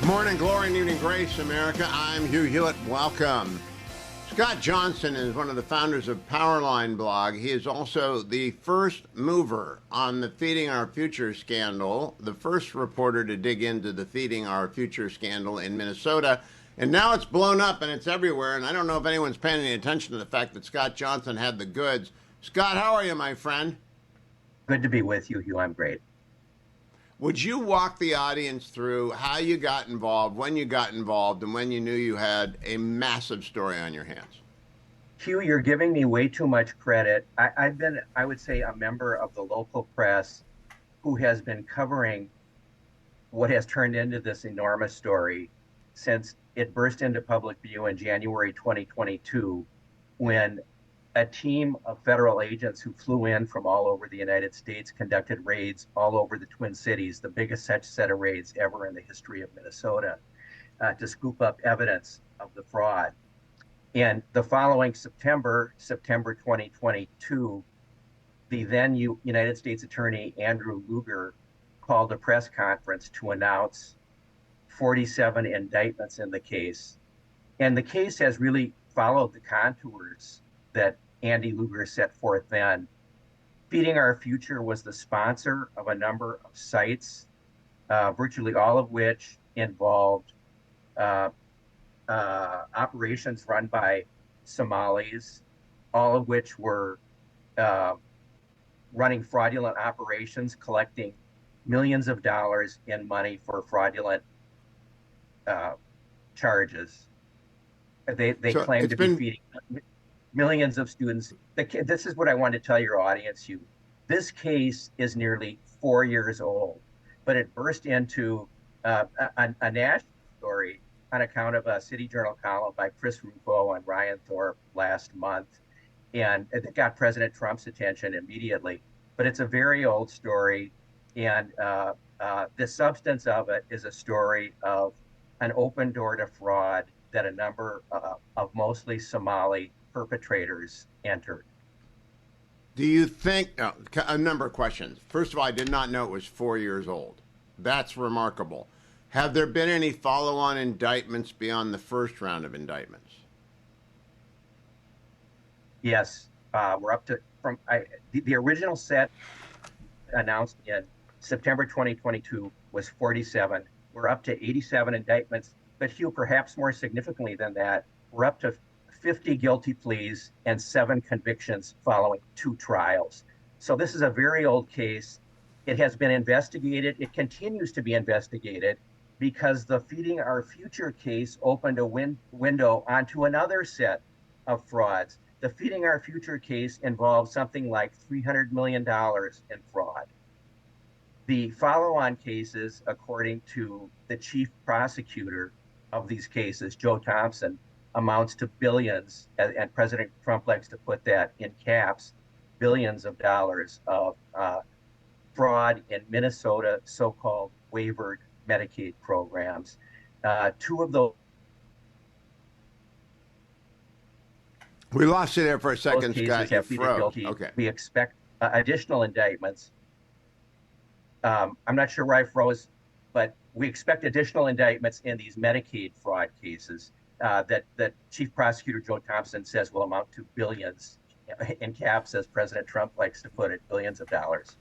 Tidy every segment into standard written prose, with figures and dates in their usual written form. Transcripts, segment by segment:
Morning glory and evening grace, America. I'm Hugh Hewitt. Welcome. Scott Johnson is one of the founders of Powerline blog. He is also the first mover on the Feeding Our Future scandal, the first reporter to dig into the Feeding Our Future scandal in Minnesota. And now it's blown up and it's everywhere. And I don't know if anyone's paying any attention to the fact that Scott Johnson had the goods. Scott, how are you, my friend? Good to be with you, Hugh. I'm great. Would you walk the audience through how you got involved, when you got involved, and when you knew you had a massive story on your hands? Hugh, you're giving me way too much credit. I've been, I would say, a member of the local press who has been covering what has turned into this enormous story since it burst into public view in January 2022, when a team of federal agents who flew in from all over the United States conducted raids all over the Twin Cities, the biggest such set of raids ever in the history of Minnesota, to scoop up evidence of the fraud. And the following September 2022, the then United States Attorney Andrew Luger called a press conference to announce 47 indictments in the case. And the case has really followed the contours that Andy Luger set forth then. Feeding Our Future was the sponsor of a number of sites, virtually all of which involved operations run by Somalis, all of which were running fraudulent operations, collecting millions of dollars in money for fraudulent charges. They claim to be feeding millions of students. This is what I want to tell your audience, Hugh. This case is nearly 4 years old, but it burst into a national story on account of a City Journal column by Chris Rufo and Ryan Thorpe last month. And it got President Trump's attention immediately. But it's a very old story. And the substance of it is a story of an open door to fraud that a number of mostly Somali perpetrators entered. Do you think, a number of questions. First of all, I did not know it was 4 years old. That's remarkable. Have there been any follow-on indictments beyond the first round of indictments? Yes, we're up to, the original set announced in September 2022 was 47. We're up to 87 indictments, but Hugh, perhaps more significantly than that, we're up to 50 guilty pleas and 7 convictions following 2 trials. So this is a very old case. It has been investigated. It continues to be investigated because the Feeding Our Future case opened a window onto another set of frauds. The Feeding Our Future case involved something like $300 million in fraud. The follow-on cases, according to the chief prosecutor of these cases, Joe Thompson, amounts to billions, and President Trump likes to put that in caps, billions of dollars of fraud in Minnesota so-called waivered Medicaid programs. 2 of those. We lost you there for a second, Scott. You froze. Okay. We expect additional indictments. I'm not sure where I froze, but we expect additional indictments in these Medicaid fraud cases that Chief Prosecutor Joe Thompson says will amount to billions, in caps, as President Trump likes to put it, billions of dollars.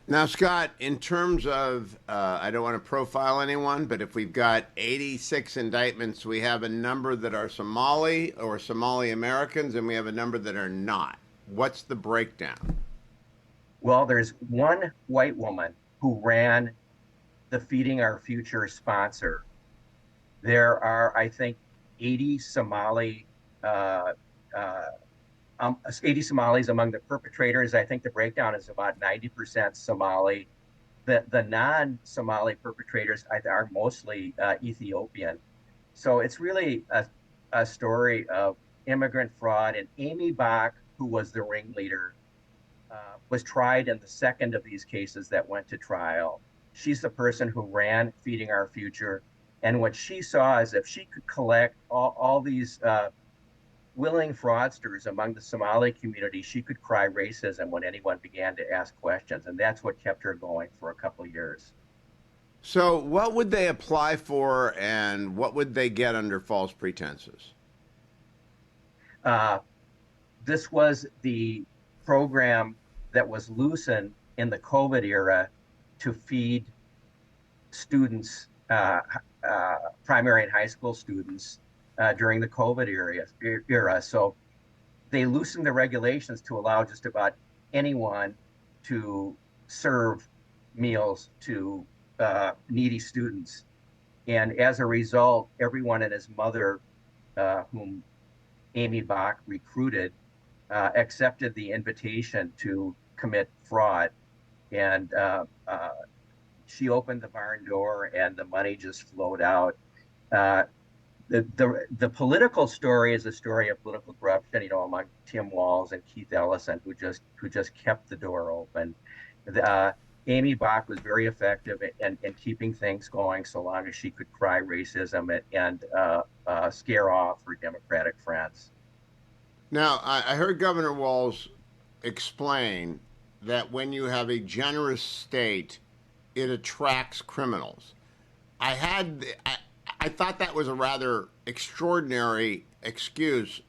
Now, Scott, in terms of, I don't want to profile anyone, but if we've got 86 indictments, we have a number that are Somali or Somali Americans, and we have a number that are not. What's the breakdown? Well, there's one white woman who ran the Feeding Our Future sponsor. There are, I think, 80 Somalis among the perpetrators. I think the breakdown is about 90% Somali. The non-Somali perpetrators are mostly Ethiopian. So it's really a story of immigrant fraud. And Amy Bach, who was the ringleader, was tried in the second of these cases that went to trial. She's the person who ran Feeding Our Future. And what she saw is if she could collect all these willing fraudsters among the Somali community, she could cry racism when anyone began to ask questions. And that's what kept her going for a couple of years. So, what would they apply for, and what would they get under false pretenses? Uh, this was the program that was loosened in the COVID era to feed students, primary and high school students, during the COVID era. So they loosened the regulations to allow just about anyone to serve meals to needy students. And as a result, everyone and his mother, whom Amy Bach recruited, accepted the invitation to commit fraud. And she opened the barn door and the money just flowed out. Uh, the political story is a story of political corruption, among Tim Walz and Keith Ellison, who just kept the door open. Uh, Amy Bach was very effective in keeping things going so long as she could cry racism and scare off her Democratic friends. Now, I heard Governor Walz explain that when you have a generous state, it attracts criminals. I had I thought that was a rather extraordinary excuse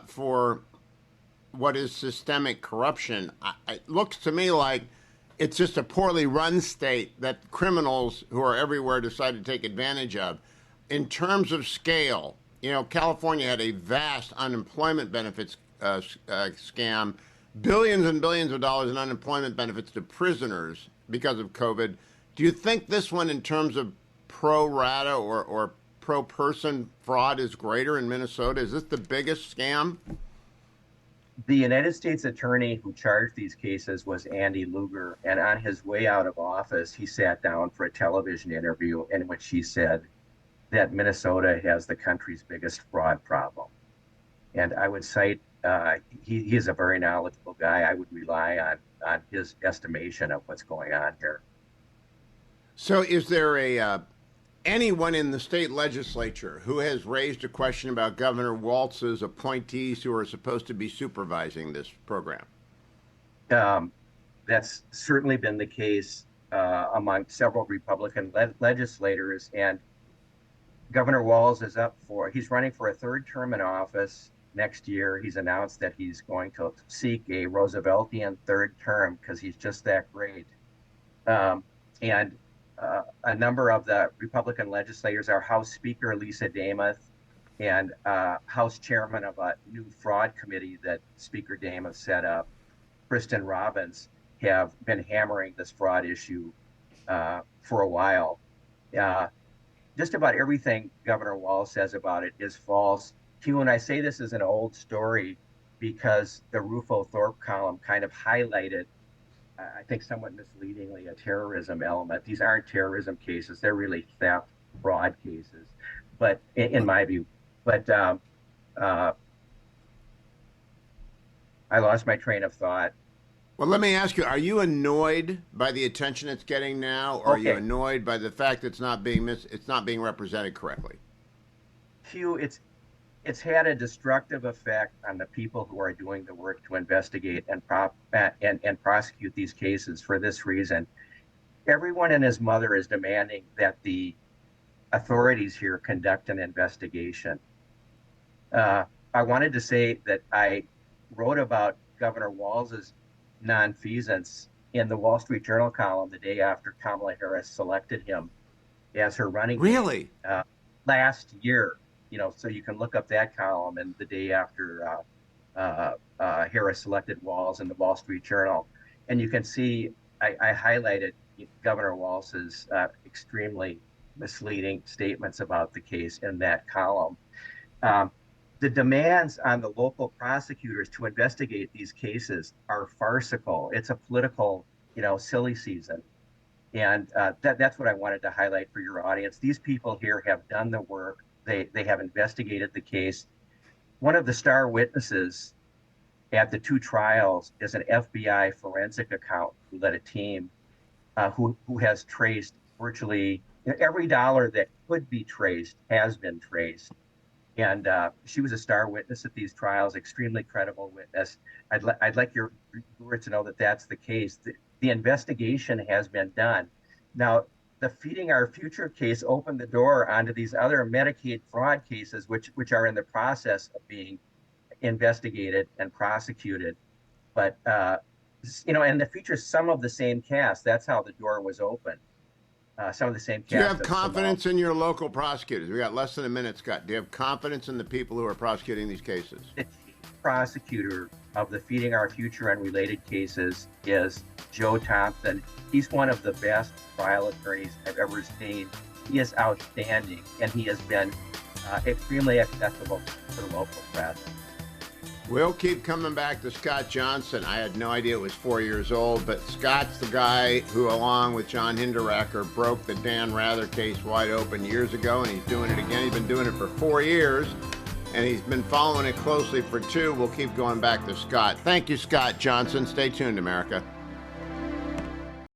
for what is systemic corruption. It looks to me like it's just a poorly run state that criminals who are everywhere decide to take advantage of. In terms of scale, California had a vast unemployment benefits scam, billions and billions of dollars in unemployment benefits to prisoners because of COVID. Do you think this one, in terms of pro rata or pro person fraud, is greater in Minnesota? Is this the biggest scam? The United States attorney who charged these cases was Andy Lugar. And on his way out of office, he sat down for a television interview in which he said that Minnesota has the country's biggest fraud problem. And I would cite, he is a very knowledgeable guy. I would rely on his estimation of what's going on here. So, is there anyone in the state legislature who has raised a question about Governor Walz's appointees who are supposed to be supervising this program? That's certainly been the case among several Republican legislators. And Governor Walz he's running for a third term in office next year. He's announced that he's going to seek a Rooseveltian third term because he's just that great. And a number of the Republican legislators are House Speaker Lisa Damuth and House Chairman of a new fraud committee that Speaker Damuth set up, Kristen Robbins, have been hammering this fraud issue for a while. Just about everything Governor Walz says about it is false. Hugh, and I say this is an old story because the Rufo Thorpe column kind of highlighted, I think somewhat misleadingly, a terrorism element. These aren't terrorism cases. They're really theft, fraud cases, but in my view. But I lost my train of thought. Well, let me ask you, are you annoyed by the attention it's getting now, or are you annoyed by the fact that it's not being represented correctly? Hugh, it's had a destructive effect on the people who are doing the work to investigate and prosecute these cases. For this reason, everyone and his mother is demanding that the authorities here conduct an investigation. I wanted to say that I wrote about Governor Walz's nonfeasance in the Wall Street Journal column the day after Kamala Harris selected him as her running mate. Really? Last year. So you can look up that column and the day after Harris selected Walz in the Wall Street Journal. And you can see I highlighted Governor Walz's extremely misleading statements about the case in that column. The demands on the local prosecutors to investigate these cases are farcical. It's a political, silly season. And that's what I wanted to highlight for your audience. These people here have done the work. They have investigated the case. One of the star witnesses at the two trials is an FBI forensic accountant who led a team who has traced virtually every dollar that could be traced has been traced. And she was a star witness at these trials, extremely credible witness. I'd like your viewers to know that that's the case. The investigation has been done. Now, the Feeding Our Future case opened the door onto these other Medicaid fraud cases, which are in the process of being investigated and prosecuted. But and the features some of the same cast. That's how the door was opened. Some of the same Do you cast. have confidence in your local prosecutors? We got less than a minute, Scott. Do you have confidence in the people who are prosecuting these cases? The chief prosecutor of the Feeding Our Future and related cases is Joe Thompson. He's one of the best trial attorneys I've ever seen. He is outstanding, and he has been extremely accessible to the local press. We'll keep coming back to Scott Johnson. I had no idea it was 4 years old, but Scott's the guy who, along with John Hinderaker, broke the Dan Rather case wide open years ago, and he's doing it again. He's been doing it for 4 years, and he's been following it closely for 2. We'll keep going back to Scott. Thank you, Scott Johnson. Stay tuned, America.